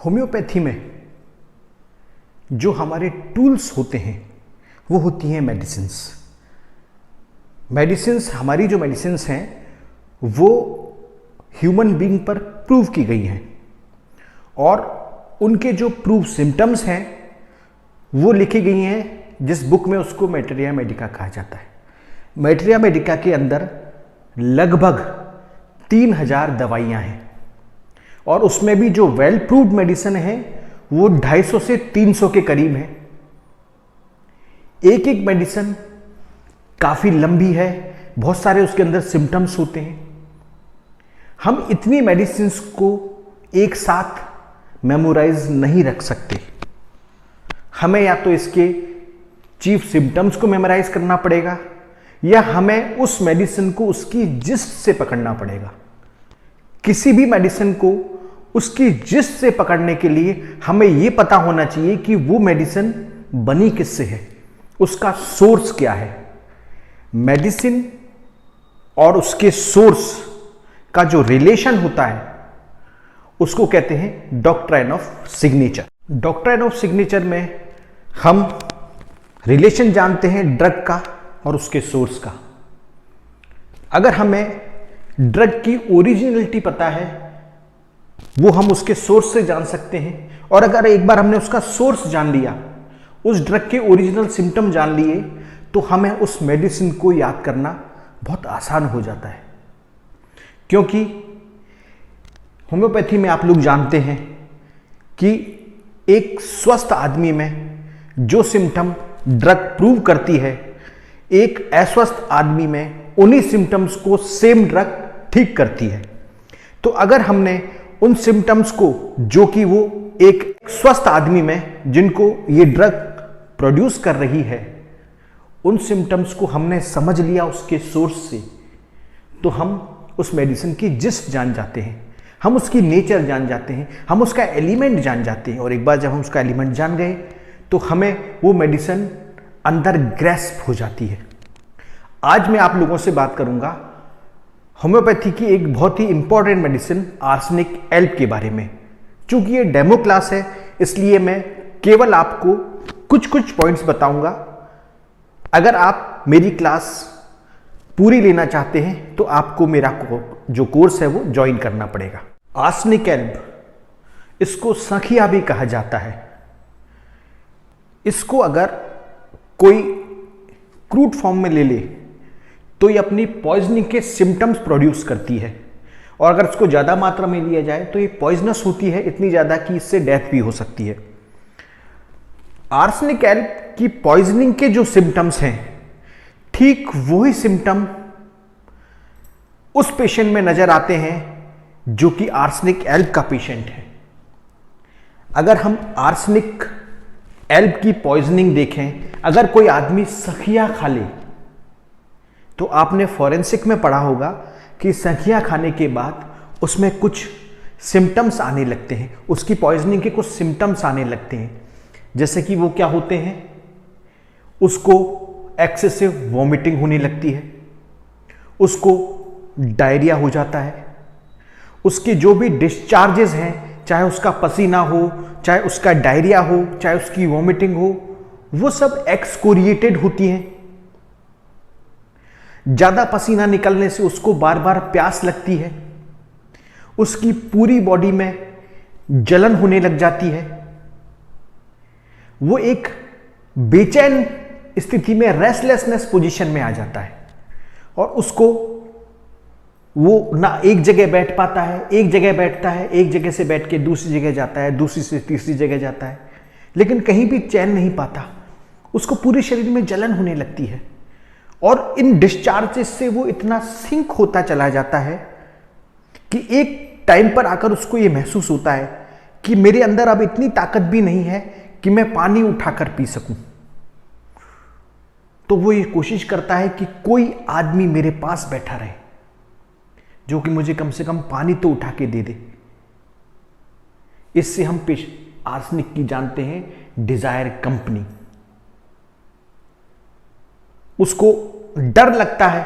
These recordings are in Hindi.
होम्योपैथी में जो हमारे टूल्स होते हैं वो होती हैं मेडिसिन्स। हमारी जो मेडिसिन्स हैं वो ह्यूमन बीइंग पर प्रूव की गई हैं और उनके जो प्रूव सिम्टम्स हैं वो लिखी गई हैं जिस बुक में उसको मैटेरिया मेडिका कहा जाता है। मैटेरिया मेडिका के अंदर लगभग 3000 दवाइयाँ हैं और उसमें भी जो वेल प्रूव्ड मेडिसिन है वो 250 से 300 के करीब है। एक एक मेडिसिन काफ़ी लंबी है, बहुत सारे उसके अंदर सिम्टम्स होते हैं। हम इतनी मेडिसिन्स को एक साथ मेमोराइज नहीं रख सकते। हमें या तो इसके चीफ सिम्टम्स को मेमोराइज करना पड़ेगा या हमें उस मेडिसिन को उसकी जिस्ट से पकड़ना पड़ेगा। किसी भी मेडिसिन को उसकी जिस्ट से पकड़ने के लिए हमें यह पता होना चाहिए कि वो मेडिसिन बनी किससे है, उसका सोर्स क्या है। मेडिसिन और उसके सोर्स का जो रिलेशन होता है उसको कहते हैं doctrine of signature. Doctrine of signature में हम रिलेशन जानते हैं ड्रग का और उसके सोर्स का। अगर हमें ड्रग की ओरिजिनलिटी पता है वो हम उसके सोर्स से जान सकते हैं, और अगर एक बार हमने उसका सोर्स जान लिया, उस ड्रग के ओरिजिनल सिम्टम जान लिए, तो हमें उस मेडिसिन को याद करना बहुत आसान हो जाता है। क्योंकि होम्योपैथी में आप लोग जानते हैं कि एक स्वस्थ आदमी में जो सिम्टम ड्रग प्रूव करती है, एक अस्वस्थ आदमी में उन्हीं सिम्टम्स को सेम ड्रग ठीक करती है। तो अगर हमने उन सिम्टम्स को जो कि वो एक स्वस्थ आदमी में जिनको ये ड्रग प्रोड्यूस कर रही है, उन सिम्टम्स को हमने समझ लिया उसके सोर्स से, तो हम उस मेडिसिन की जिस्ट जान जाते हैं, हम उसकी नेचर जान जाते हैं, हम उसका एलिमेंट जान जाते हैं। और एक बार जब हम उसका एलिमेंट जान गए तो हमें वो मेडिसिन अंदर ग्रैस्प हो जाती है। आज मैं आप लोगों से बात करूंगा होम्योपैथी की एक बहुत ही इंपॉर्टेंट मेडिसिन आर्सेनिक एल्ब के बारे में। चूंकि ये डेमो क्लास है इसलिए मैं केवल आपको कुछ कुछ पॉइंट्स बताऊंगा। अगर आप मेरी क्लास पूरी लेना चाहते हैं तो आपको मेरा जो कोर्स है वो ज्वाइन करना पड़ेगा। आर्सेनिक एल्ब, इसको सखिया भी कहा जाता है। इसको अगर कोई क्रूड फॉर्म में ले ले तो ये अपनी पॉइजनिंग के सिम्टम्स प्रोड्यूस करती है, और अगर इसको ज़्यादा मात्रा में लिया जाए तो ये पॉइजनस होती है, इतनी ज़्यादा कि इससे डेथ भी हो सकती है। आर्सेनिक एल्ब की पॉइजनिंग के जो सिम्टम्स हैं, ठीक वही सिम्टम उस पेशेंट में नजर आते हैं जो कि आर्सेनिक एल्ब का पेशेंट है। अगर हम आर्सेनिक एल्ब की पॉइजनिंग देखें, अगर कोई आदमी सखिया खा ले, तो आपने फॉरेंसिक में पढ़ा होगा कि सखिया खाने के बाद उसमें कुछ सिम्टम्स आने लगते हैं, उसकी पॉइजनिंग के कुछ सिम्टम्स आने लगते हैं। जैसे कि वो क्या होते हैं, उसको एक्सेसिव वॉमिटिंग होने लगती है, उसको डायरिया हो जाता है, उसके जो भी डिस्चार्जेस हैं, चाहे उसका पसीना हो, चाहे उसका डायरिया हो, चाहे उसकी वॉमिटिंग हो, वो सब एक्सकोरिएटेड होती हैं। ज्यादा पसीना निकलने से उसको बार बार प्यास लगती है, उसकी पूरी बॉडी में जलन होने लग जाती है, वो एक बेचैन स्थिति में रेस्टलेसनेस पोजीशन में आ जाता है, और उसको वो ना एक जगह बैठ पाता है, एक जगह बैठता है, एक जगह से बैठ के दूसरी जगह जाता है, दूसरी से तीसरी जगह जाता है, लेकिन कहीं भी चैन नहीं पाता। उसको पूरे शरीर में जलन होने लगती है, और इन डिस्चार्जेस से वो इतना सिंक होता चला जाता है कि एक टाइम पर आकर उसको ये महसूस होता है कि मेरे अंदर अब इतनी ताकत भी नहीं है कि मैं पानी उठाकर पी सकूं। तो वो ये कोशिश करता है कि कोई आदमी मेरे पास बैठा रहे जो कि मुझे कम से कम पानी तो उठा के दे दे। इससे हम आर्सेनिक की जानते हैं डिजायर कंपनी। उसको डर लगता है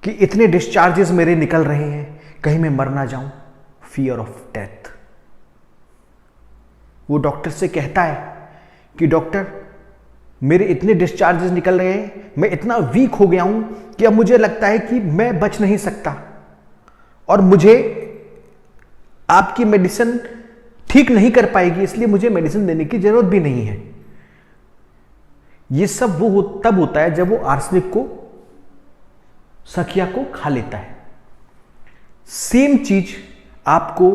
कि इतने डिस्चार्जेस मेरे निकल रहे हैं, कहीं मैं मर ना जाऊं, फियर ऑफ डेथ। वो डॉक्टर से कहता है कि डॉक्टर, मेरे इतने डिस्चार्जेस निकल रहे हैं, मैं इतना वीक हो गया हूं कि अब मुझे लगता है कि मैं बच नहीं सकता और मुझे आपकी मेडिसिन ठीक नहीं कर पाएगी, इसलिए मुझे मेडिसिन देने की जरूरत भी नहीं है। ये सब वो तब होता है जब वो आर्सेनिक को, सखिया को खा लेता है। सेम चीज आपको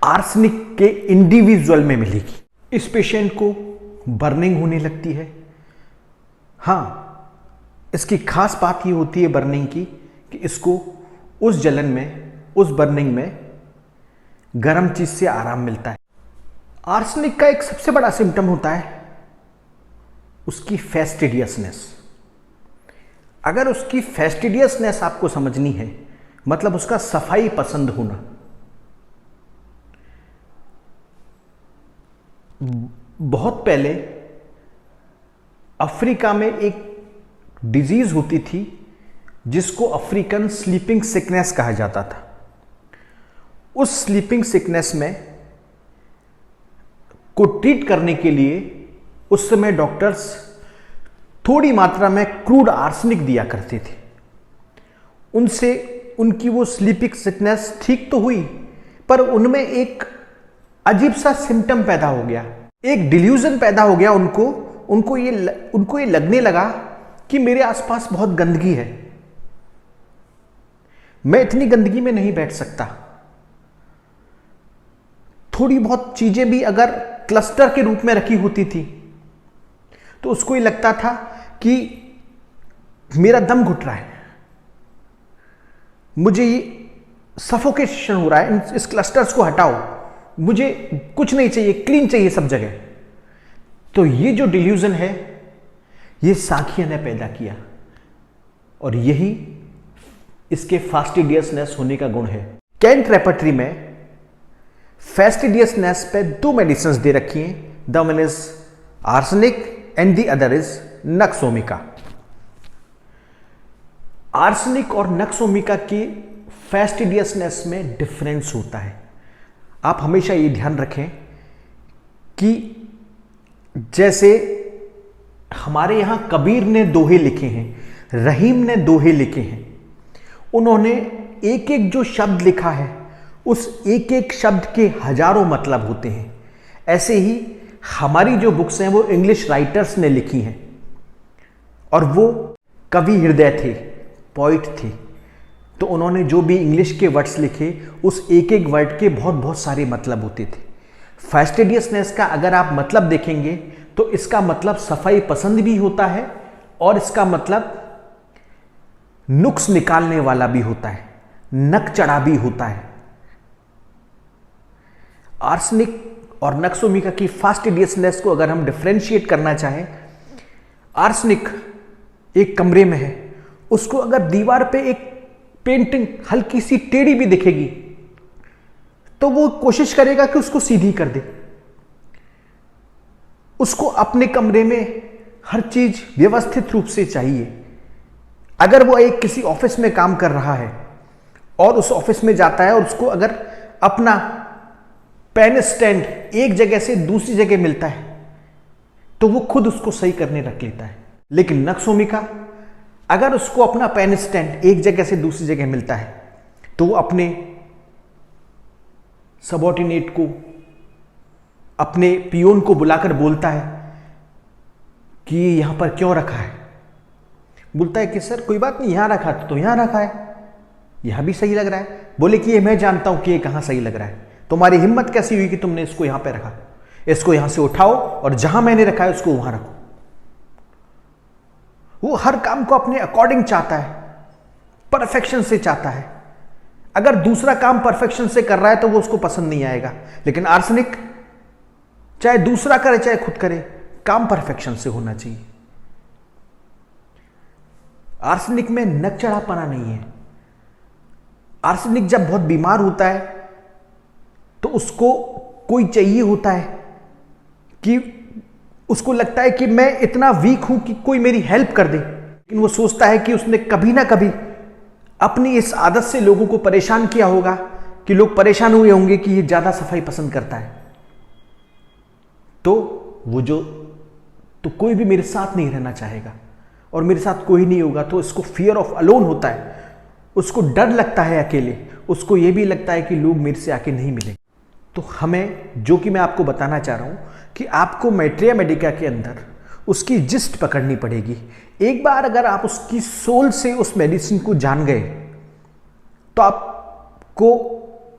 आर्सेनिक के इंडिविजुअल में मिलेगी। इस पेशेंट को बर्निंग होने लगती है। हां, इसकी खास बात ये होती है बर्निंग की कि इसको उस जलन में, उस बर्निंग में गर्म चीज से आराम मिलता है। आर्सेनिक का एक सबसे बड़ा सिम्टम होता है उसकी फेस्टिडियसनेस। अगर उसकी फेस्टिडियसनेस आपको समझनी है, मतलब उसका सफाई पसंद होना। बहुत पहले अफ्रीका में एक डिजीज होती थी जिसको अफ्रीकन स्लीपिंग सिकनेस कहा जाता था। उस स्लीपिंग सिकनेस में को ट्रीट करने के लिए उस समय डॉक्टर्स थोड़ी मात्रा में क्रूड आर्सेनिक दिया करते थे। उनसे उनकी वो स्लीपिंग सिकनेस ठीक तो हुई, पर उनमें एक अजीब सा सिम्टम पैदा हो गया, एक डिल्यूजन पैदा हो गया। उनको ये लगने लगा कि मेरे आसपास बहुत गंदगी है, मैं इतनी गंदगी में नहीं बैठ सकता। थोड़ी बहुत चीजें भी अगर क्लस्टर के रूप में रखी होती थी तो उसको ये लगता था कि मेरा दम घुट रहा है, मुझे ये सफोकेशन हो रहा है, इस क्लस्टर्स को हटाओ, मुझे कुछ नहीं चाहिए, क्लीन चाहिए सब जगह। तो ये जो डिल्यूजन है ये साखिया ने पैदा किया और यही इसके फास्टिडियसनेस होने का गुण है। कैंट रेपर्टरी में फेस्टिडियसनेस पे 2 मेडिसिन दे रखी हैं। The one is arsenic and the other is nux vomica. Arsenic और नक्सोमिका की फेस्टिडियसनेस में डिफरेंस होता है। आप हमेशा ये ध्यान रखें कि जैसे हमारे यहां कबीर ने दोहे लिखे हैं, रहीम ने दोहे लिखे हैं, उन्होंने एक एक जो शब्द लिखा है उस एक एक शब्द के हजारों मतलब होते हैं। ऐसे ही हमारी जो बुक्स हैं वो इंग्लिश राइटर्स ने लिखी हैं और वो कवि हृदय थे, पोइट थे। तो उन्होंने जो भी इंग्लिश के वर्ड्स लिखे उस एक एक वर्ड के बहुत बहुत सारे मतलब होते थे। फेस्टिडियसनेस का अगर आप मतलब देखेंगे तो इसका मतलब सफाई पसंद भी होता है और इसका मतलब नुक्स निकालने वाला भी होता है, नक चढ़ा भी होता है। आर्सेनिक और नक्सोमिका की फास्टिडियसनेस को अगर हम डिफरेंशिएट करना चाहें, आर्सेनिक एक कमरे में है, उसको अगर दीवार पे एक पेंटिंग हल्की सी टेढ़ी भी दिखेगी तो वो कोशिश करेगा कि उसको सीधी कर दे। उसको अपने कमरे में हर चीज व्यवस्थित रूप से चाहिए। अगर वो एक किसी ऑफिस में काम कर रहा है और उस ऑफिस में जाता है और उसको अगर अपना पेन स्टैंड एक जगह से दूसरी जगह मिलता है तो वो खुद उसको सही करने रख लेता है। लेकिन नक्सोमिका, अगर उसको अपना पेन स्टैंड एक जगह से दूसरी जगह मिलता है तो वो अपने सबऑर्डिनेट को, अपने पियोन को बुलाकर बोलता है कि ये यहां पर क्यों रखा है। बोलता है कि सर कोई बात नहीं, यहां रखा तो यहां रखा है, यहां भी सही लग रहा है। बोले कि ये मैं जानता हूं कि ये कहां सही लग रहा है, तुम्हारी हिम्मत कैसी हुई कि तुमने इसको यहां पे रखा, इसको यहां से उठाओ और जहां मैंने रखा है उसको वहां रखो। वो हर काम को अपने अकॉर्डिंग चाहता है, परफेक्शन से चाहता है। अगर दूसरा काम परफेक्शन से कर रहा है तो वो उसको पसंद नहीं आएगा। लेकिन आर्सेनिक चाहे दूसरा करे चाहे खुद करे, काम परफेक्शन से होना चाहिए। आर्सेनिक में नक चढ़ापना नहीं है। आर्सेनिक जब बहुत बीमार होता है तो उसको कोई चाहिए होता है कि उसको लगता है कि मैं इतना वीक हूं कि कोई मेरी हेल्प कर दे। लेकिन वो सोचता है कि उसने कभी ना कभी अपनी इस आदत से लोगों को परेशान किया होगा कि लोग परेशान हुए होंगे कि ये ज्यादा सफाई पसंद करता है। वो जो तो कोई भी मेरे साथ नहीं रहना चाहेगा और मेरे साथ कोई नहीं होगा तो इसको फियर ऑफ अलोन होता है, उसको डर लगता है अकेले, उसको ये भी लगता है कि लोग मेरे से आके नहीं मिलेंगे। तो हमें, जो कि मैं आपको बताना चाह रहा हूं कि आपको मैट्रिया मेडिका के अंदर उसकी जिस्ट पकड़नी पड़ेगी। एक बार अगर आप उसकी सोल से उस मेडिसिन को जान गए तो आपको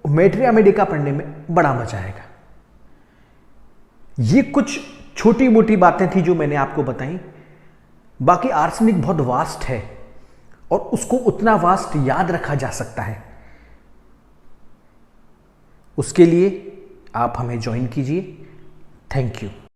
मैट्रिया मेडिका पढ़ने में बड़ा मजा आएगा। ये कुछ छोटी मोटी बातें थी जो मैंने आपको बताई। बाकी आर्सेनिक बहुत वास्ट है और उसको उतना वास्ट याद रखा जा सकता है। उसके लिए आप हमें ज्वाइन कीजिए। Thank you.